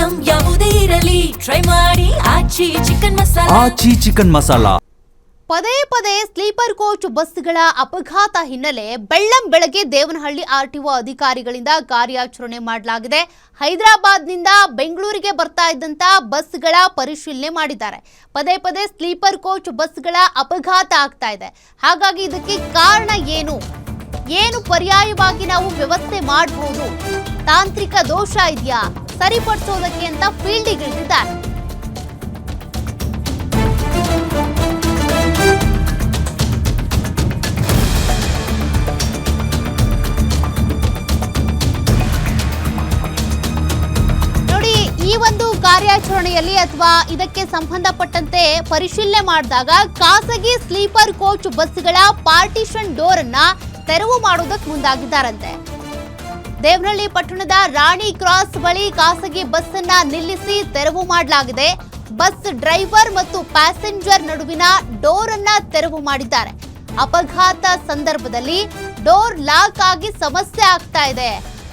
Item ಯಾವುದೇ ಇರಲಿ try ಮಾಡಿ ಆಚಿ ಚಿಕನ್ ಮಸಾಲಾ. ಪದೇ ಪದೇ ಸ್ಲೀಪರ್ ಕೋಚ್ ಬಸ್ಗಳ ಅಪಘಾತ ಹಿನ್ನೆಲೆ ಬೆಳ್ಳಂಬೆಳಗ್ಗೆ ದೇವನಹಳ್ಳಿ ಆರ್ಟಿಒ ಅಧಿಕಾರಿಗಳಿಂದ ಕಾರ್ಯಾಚರಣೆ ಮಾಡಲಾಗಿದೆ. ಹೈದರಾಬಾದ್ನಿಂದ ಬೆಂಗಳೂರಿಗೆ ಬರ್ತಾ ಇದ್ದಂತ ಬಸ್ಗಳ ಪರಿಶೀಲನೆ ಮಾಡಿದ್ದಾರೆ. ಪದೇ ಪದೇ ಸ್ಲೀಪರ್ ಕೋಚ್ ಬಸ್ಗಳ ಅಪಘಾತ ಆಗ್ತಾ ಇದೆ. ಹಾಗಾಗಿ ಇದಕ್ಕೆ ಕಾರಣ ಏನು ಪರ್ಯಾಯವಾಗಿ ನಾವು ವ್ಯವಸ್ಥೆ ಮಾಡಬಹುದು, ತಾಂತ್ರಿಕ ದೋಷ ಇದೆಯಾ, ಸರಿಪಡಿಸೋದಕ್ಕೆ ಅಂತ ಫೀಲ್ಡಿಗಿಳಿದಿದ್ದಾರೆ. ಈ ಒಂದು ಕಾರ್ಯಾಚರಣೆಯಲ್ಲಿ ಅಥವಾ ಇದಕ್ಕೆ ಸಂಬಂಧಪಟ್ಟಂತೆ ಪರಿಶೀಲನೆ ಮಾಡಿದಾಗ ಖಾಸಗಿ ಸ್ಲೀಪರ್ ಕೋಚ್ ಬಸ್ಗಳ ಪಾರ್ಟಿಷನ್ ಡೋರ್ ಅನ್ನ ತೆರವು ಮಾಡುವುದಕ್ಕೆ ಮುಂದಾಗಿದ್ದಾರಂತೆ. ದೇವನಹಳ್ಳಿ ಪಟ್ಟಣದ ರಾಣಿ ಕ್ರಾಸ್ ಬಳಿ ಖಾಸಗಿ ಬಸ್ ಅನ್ನ ನಿಲ್ಲಿಸಿ ತೆರವು ಮಾಡಲಾಗಿದೆ. ಬಸ್ ಡ್ರೈವರ್ ಮತ್ತು ಪ್ಯಾಸೆಂಜರ್ ನಡುವಿನ ಡೋರ್ ಅನ್ನ ತೆರವು ಮಾಡಿದ್ದಾರೆ. ಅಪಘಾತ ಸಂದರ್ಭದಲ್ಲಿ ಡೋರ್ ಲಾಕ್ ಆಗಿ ಸಮಸ್ಯೆ ಆಗ್ತಾ ಇದೆ.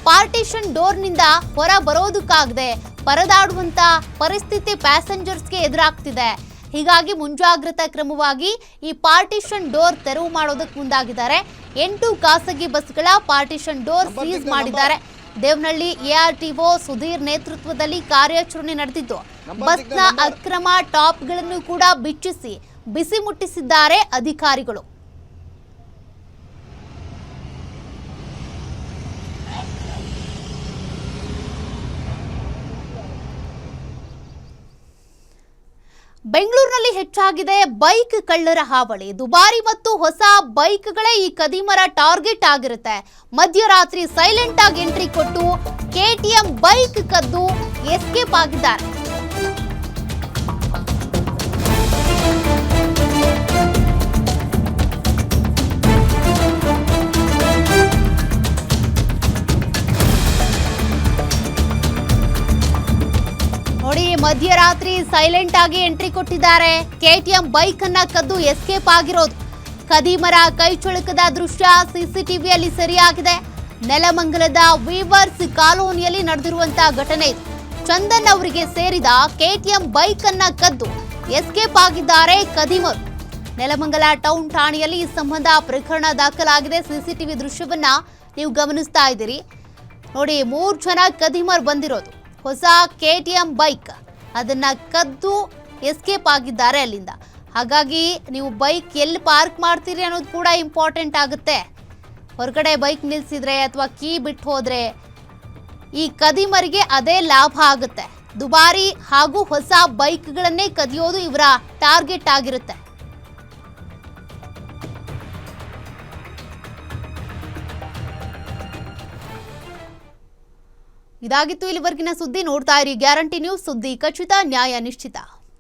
ಪಾರ್ಟಿಷನ್ ಡೋರ್ನಿಂದ ಹೊರ ಬರೋದಕ್ಕಾಗದೆ ಪರದಾಡುವಂತ ಪರಿಸ್ಥಿತಿ ಪ್ಯಾಸೆಂಜರ್ಸ್ಗೆ ಎದುರಾಗ್ತಿದೆ. ಹೀಗಾಗಿ ಮುಂಜಾಗ್ರತಾ ಕ್ರಮವಾಗಿ ಈ ಪಾರ್ಟಿಷನ್ ಡೋರ್ ತೆರವು ಮಾಡೋದಕ್ಕೆ ಮುಂದಾಗಿದ್ದಾರೆ. 8 ಖಾಸಗಿ ಬಸ್ಗಳ ಪಾರ್ಟಿಷನ್ ಡೋರ್ ಸೀಸ್ ಮಾಡಿದ್ದಾರೆ. ದೇವನಹಳ್ಳಿ ಎಆರ್ಟಿಒ ಸುಧೀರ್ ನೇತೃತ್ವದಲ್ಲಿ ಕಾರ್ಯಾಚರಣೆ ನಡೆದಿದ್ದು ಬಸ್ನ ಅಕ್ರಮ ಟಾಪ್ಗಳನ್ನು ಕೂಡ ಬಿಚ್ಚಿಸಿ ಬಿಸಿ ಮುಟ್ಟಿಸಿದ್ದಾರೆ ಅಧಿಕಾರಿಗಳು. ಬೆಂಗಳೂರಿನಲ್ಲಿ ಹೆಚ್ಚಾಗಿದೆ ಬೈಕ್ ಕಳ್ಳರ ಹಾವಳಿ. ದುಬಾರಿ ಮತ್ತು ಹೊಸ ಬೈಕ್ಗಳೇ ಈ ಕದಿಮರ ಟಾರ್ಗೆಟ್ ಆಗಿರುತ್ತೆ. ಮಧ್ಯರಾತ್ರಿ ಸೈಲೆಂಟ್ ಆಗಿ ಎಂಟ್ರಿ ಕೊಟ್ಟು ಕೆಟಿಎಂ ಬೈಕ್ ಕದ್ದು ಎಸ್ಕೇಪ್ ಆಗಿದ್ದಾರೆ. ನೋಡಿ, ಮಧ್ಯರಾತ್ರಿ ಸೈಲೆಂಟ್ ಆಗಿ ಎಂಟ್ರಿ ಕೊಟ್ಟಿದ್ದಾರೆ. ಕೆಟಿಎಂ ಬೈಕ್ ಅನ್ನ ಕದ್ದು ಎಸ್ಕೇಪ್ ಆಗಿರೋದು. ಕದಿಮರ ಕೈ ಚುಳುಕದ ದೃಶ್ಯ ಸಿಸಿಟಿವಿಯಲ್ಲಿ ಸೆರೆಯಾಗಿದೆ. ನೆಲಮಂಗಲದ ವೀವರ್ಸ್ ಕಾಲೋನಿಯಲ್ಲಿ ನಡೆದಿರುವಂತಹ ಘಟನೆ ಇದು. ಚಂದನ್ ಅವರಿಗೆ ಸೇರಿದ ಕೆಟಿಎಂ ಬೈಕ್ ಅನ್ನ ಕದ್ದು ಎಸ್ಕೇಪ್ ಆಗಿದ್ದಾರೆ ಕದಿಮರು. ನೆಲಮಂಗಲ ಟೌನ್ ಠಾಣೆಯಲ್ಲಿ ಈ ಸಂಬಂಧ ಪ್ರಕರಣ ದಾಖಲಾಗಿದೆ. ಸಿಸಿಟಿವಿ ದೃಶ್ಯವನ್ನ ನೀವು ಗಮನಿಸ್ತಾ ಇದ್ದೀರಿ. ನೋಡಿ, 3 ಜನ ಕದಿಮರು ಬಂದಿರೋದು. ಹೊಸ ಕೆಟಿಎಂ ಬೈಕ್ ಅದನ್ನ ಕದ್ದು ಎಸ್ಕೇಪ್ ಆಗಿದ್ದಾರೆ ಅಲ್ಲಿಂದ. ಹಾಗಾಗಿ ನೀವು ಬೈಕ್ ಎಲ್ಲಿ ಪಾರ್ಕ್ ಮಾಡ್ತೀರಿ ಅನ್ನೋದು ಕೂಡ ಇಂಪಾರ್ಟೆಂಟ್ ಆಗುತ್ತೆ. ಹೊರಗಡೆ ಬೈಕ್ ನಿಲ್ಲಿಸಿದ್ರೆ ಅಥವಾ ಕೀ ಬಿಟ್ಟು ಹೋದ್ರೆ ಈ ಕದಿಮರಿಗೆ ಅದೇ ಲಾಭ ಆಗುತ್ತೆ. ದುಬಾರಿ ಹಾಗೂ ಹೊಸ ಬೈಕ್ಗಳನ್ನೇ ಕದಿಯೋದು ಇವರ ಟಾರ್ಗೆಟ್ ಆಗಿರುತ್ತೆ. ಇದಾಗಿತ್ತು ಇಲ್ಲಿವರೆಗಿನ ಸುದ್ದಿ. ನೋಡ್ತಾ ಇರಿ ಗ್ಯಾರಂಟಿ ನ್ಯೂಸ್, ಸುದ್ದಿ ಖಚಿತ, ನ್ಯಾಯ ನಿಶ್ಚಿತ.